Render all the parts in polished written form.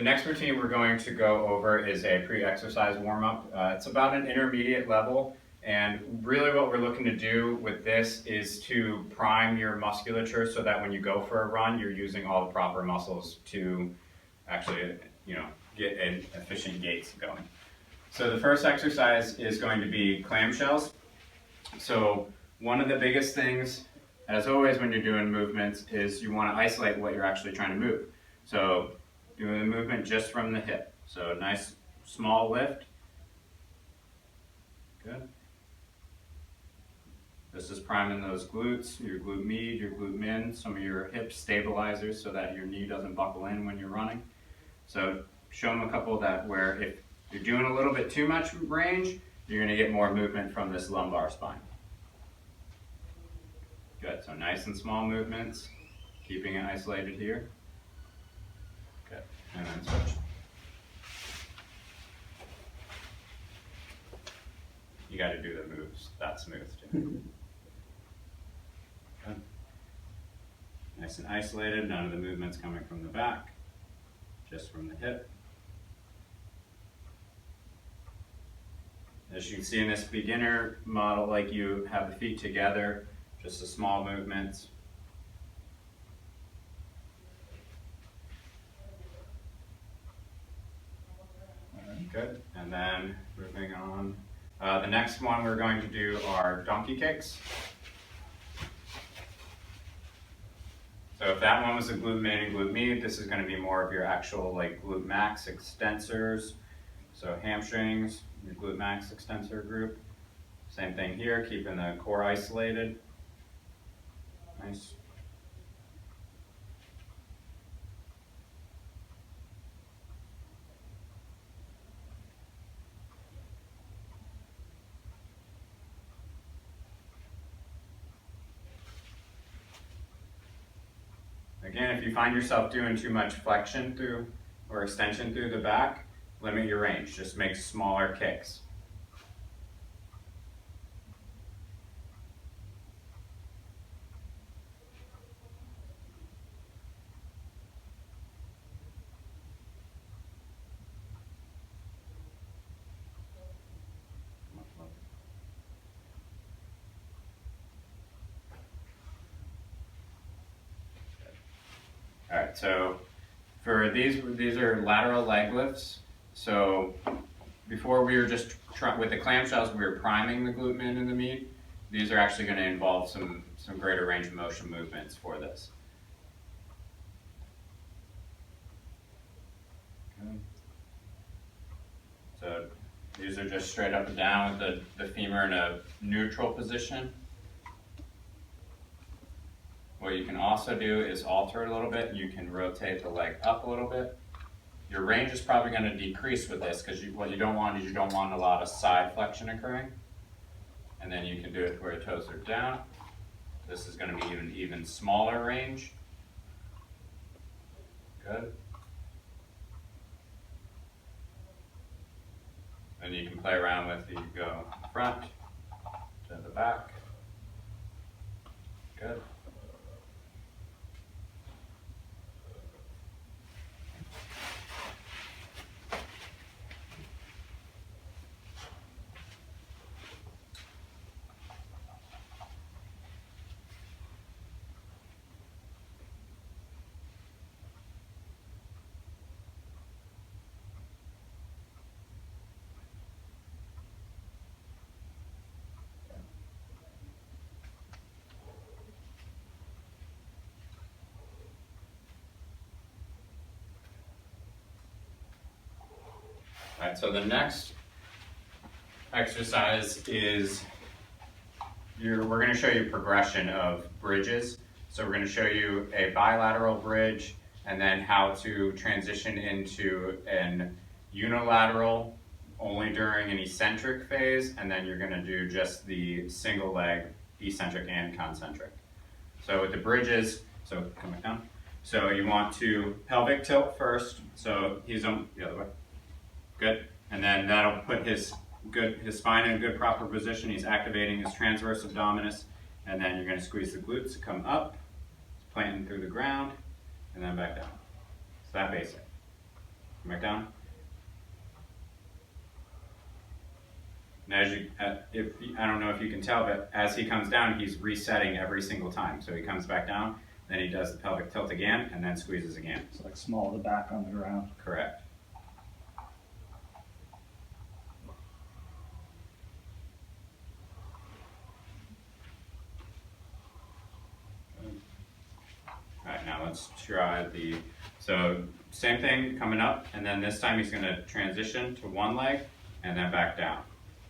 next routine we're going to go over is a pre-exercise warm-up. It's about an intermediate level, and really what we're looking to do with this is to prime your musculature so that when you go for a run, you're using all the proper muscles to actually, get an efficient gait going. So the first exercise is going to be clamshells. So one of the biggest things, as always when you're doing movements, is you want to isolate what you're actually trying to move. So doing the movement just from the hip. So a nice small lift. Good. This is priming those glutes, your glute med, your glute min, some of your hip stabilizers so that your knee doesn't buckle in when you're running. So show them a couple of that where if you're doing a little bit too much range, you're going to get more movement from this lumbar spine. Good, so nice and small movements, keeping it isolated here. Good, and then switch. You got to do the moves that smooth too. Good. Nice and isolated, none of the movements coming from the back, just from the hip. As you can see in this beginner model, like you have the feet together, just a small movements. Good, and then moving on. The next one we're going to do are donkey kicks. So if that one was a glute min and glute med, this is going to be more of your actual like glute max extensors. So hamstrings, your glute max extensor group. Same thing here, keeping the core isolated. Nice. Again, if you find yourself doing too much flexion through or extension through the back, limit your range. Just make smaller kicks. All right, so for these are lateral leg lifts. So before we were just with the clamshells, we were priming the glute min and the med. These are actually going to involve some greater range of motion movements for this. Okay. So these are just straight up and down with the femur in a neutral position. What you can also do is alter it a little bit. You can rotate the leg up a little bit. Your range is probably going to decrease with this because what you don't want is you don't want a lot of side flexion occurring. And then you can do it where your toes are down. This is going to be an even smaller range. Good. Then you can play around with, you go front to the back. Good. All right, so the next exercise is we're going to show you progression of bridges. So we're going to show you a bilateral bridge and then how to transition into an unilateral only during an eccentric phase, and then you're going to do just the single leg eccentric and concentric. So with the bridges, so come back down. So you want to pelvic tilt first. So he's on the other way. Good, and then that'll put his spine in a good proper position. He's activating his transverse abdominis, and then you're going to squeeze the glutes to come up, planting through the ground, and then back down. So that basic. Come back down. And as you, I don't know if you can tell, but as he comes down, he's resetting every single time. So he comes back down, then he does the pelvic tilt again, and then squeezes again. It's like small of the back on the ground. Correct. All right, now let's try so same thing coming up, and then this time he's gonna transition to one leg, and then back down.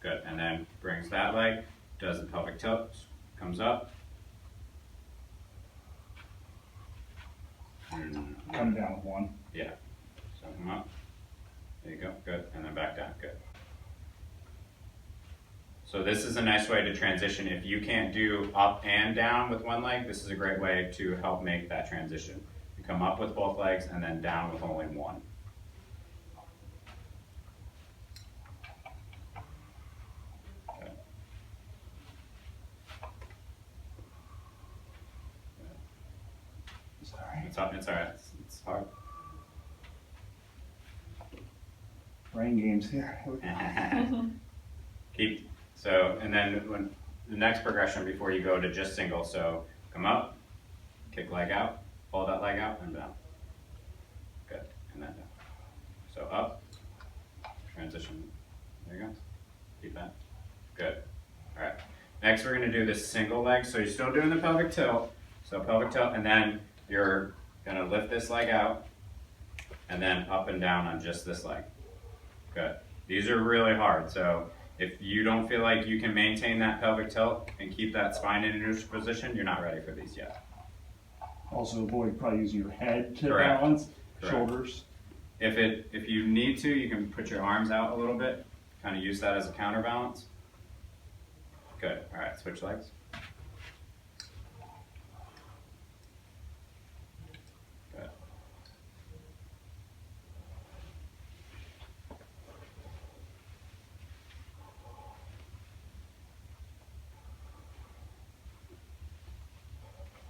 Good, and then brings that leg, does the pelvic tilt, comes up. Come down with one. Yeah, so come up, there you go, good, and then back down, good. So this is a nice way to transition. If you can't do up and down with one leg, this is a great way to help make that transition. You come up with both legs and then down with only one. Okay. Sorry. It's all right, it's hard. Brain games here. Keep, so, and then when the next progression before you go to just single, so come up, kick leg out, fold that leg out, and down. Good, and then down. So up, transition, there you go, keep that, good. All right, next we're gonna do this single leg, so you're still doing the pelvic tilt, so pelvic tilt, and then you're gonna lift this leg out, and then up and down on just this leg. Good, these are really hard, so if you don't feel like you can maintain that pelvic tilt and keep that spine in a neutral position, you're not ready for these yet. Also avoid probably using your head to Correct. balance, Correct. shoulders. If you need to, you can put your arms out a little bit, kind of use that as a counterbalance. Good, all right, switch legs. Good.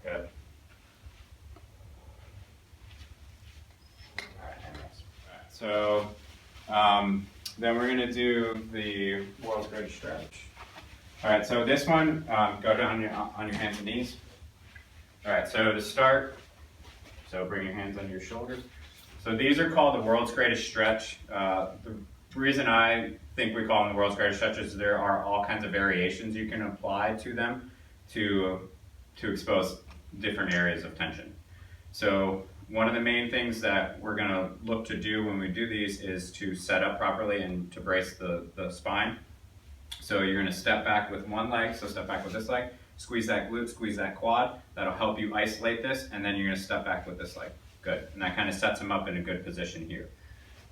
Good. So then we're going to do the world's greatest stretch. All right, so this one, go down on your hands and knees. All right, so to start, so bring your hands under your shoulders. So these are called the world's greatest stretch. The reason I think we call them the world's greatest stretch is there are all kinds of variations you can apply to them to expose different areas of tension. So one of the main things that we're going to look to do when we do these is to set up properly and to brace the spine. So you're going to step back with one leg, so step back with this leg, squeeze that glute, squeeze that quad. That'll help you isolate this, and then you're going to step back with this leg. Good, and that kind of sets them up in a good position here.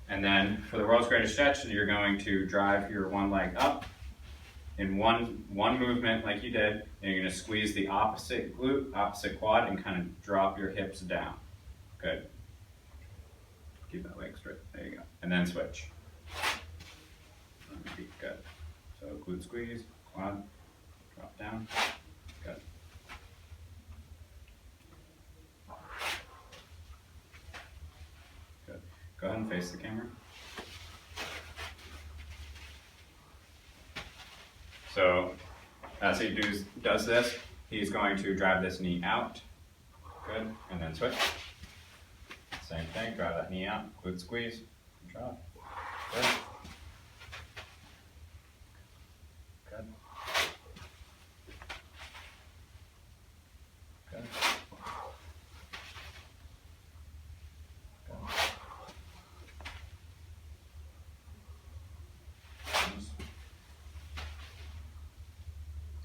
And then for the world's greatest stretch, you're going to drive your one leg up in one movement like you did, and you're going to squeeze the opposite glute, opposite quad, and kind of drop your hips down. Good. Keep that leg straight. There you go. And then switch. Good. So glute squeeze, quad, drop down. Good. Good. Go ahead and face the camera. So as he does this, he's going to drive this knee out. Good. And then switch. Same thing, drive that knee out, glute squeeze, drop. Good. Good. Good. Good.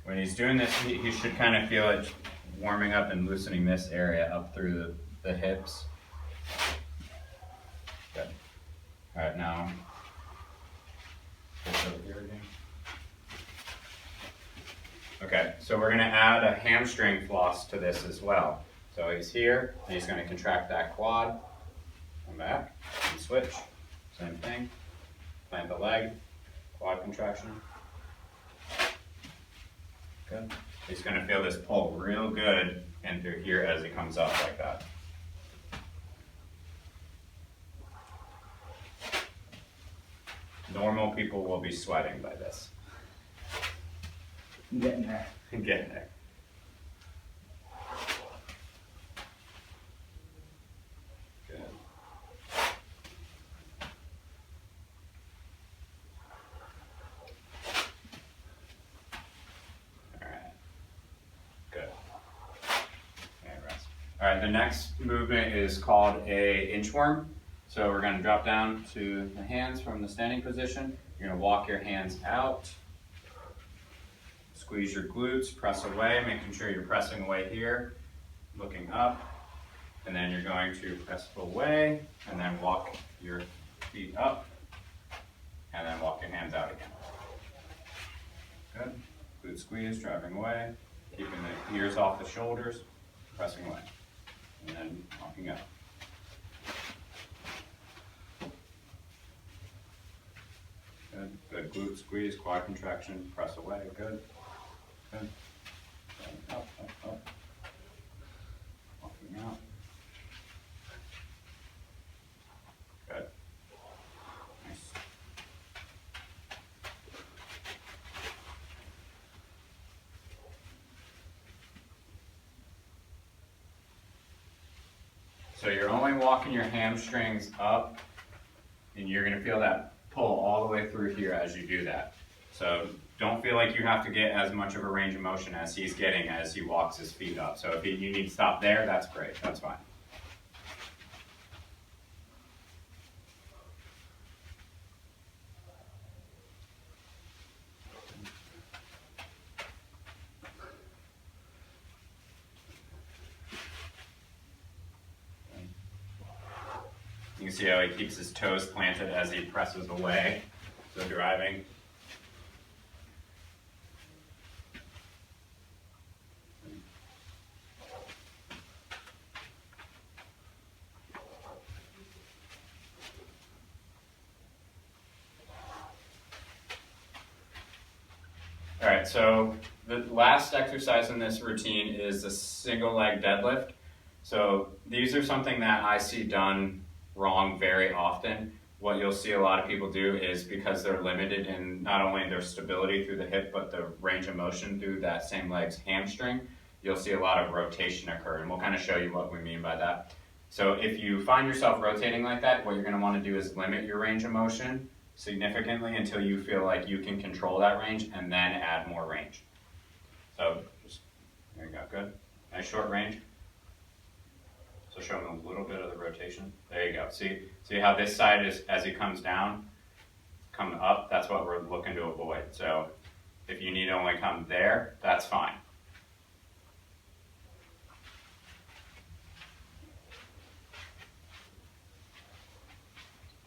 When he's doing this, he should kind of feel it warming up and loosening this area up through the hips. Good. All right, now switch over here again. Okay, so we're going to add a hamstring floss to this as well. So he's here, and he's going to contract that quad, come back, and switch. Same thing. Plant the leg, quad contraction. Good. He's going to feel this pull real good in through here as he comes up like that. Normal people will be sweating by this. I'm getting there. Getting there. Good. Alright. Good. Okay, rest. Alright, the next movement is called a inchworm. So we're going to drop down to the hands from the standing position. You're going to walk your hands out. Squeeze your glutes, press away, making sure you're pressing away here, looking up. And then you're going to press away, and then walk your feet up, and then walk your hands out again. Good. Glute squeeze, driving away, keeping the ears off the shoulders, pressing away, and then walking up. Good. Good. Glute squeeze, quad contraction, press away. Good. Good. Up, up, up. Walking out. Good. Nice. So you're only walking your hamstrings up, and you're going to feel that pull all the way through here as you do that. So don't feel like you have to get as much of a range of motion as he's getting as he walks his feet up. So if you need to stop there, that's great. That's fine. You can see how he keeps his toes planted as he presses away, so driving. All right, so the last exercise in this routine is a single leg deadlift. So these are something that I see done wrong very often. What you'll see a lot of people do is, because they're limited in not only their stability through the hip, but the range of motion through that same leg's hamstring, you'll see a lot of rotation occur, and we'll kind of show you what we mean by that. So if you find yourself rotating like that, what you're going to want to do is limit your range of motion significantly until you feel like you can control that range, and then add more range. So just, there you go, good. Nice short range. So show him a little bit of the rotation. There you go. See how this side is, as he comes down, come up, that's what we're looking to avoid. So if you need to only come there, that's fine.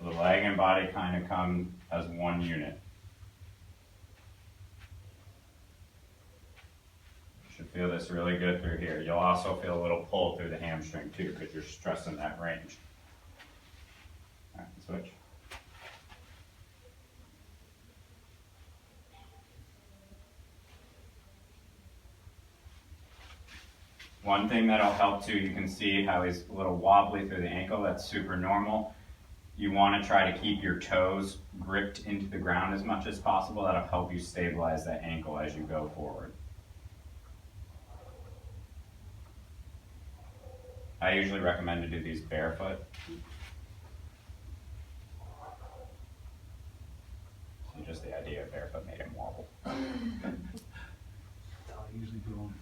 The leg and body kind of come as one unit. You should feel this really good through here. You'll also feel a little pull through the hamstring too, because you're stressing that range. All right, switch. One thing that'll help too, you can see how he's a little wobbly through the ankle. That's super normal. You want to try to keep your toes gripped into the ground as much as possible. That'll help you stabilize that ankle as you go forward. I usually recommend to do these barefoot. So just the idea of barefoot made him wobble. That's how I usually do them.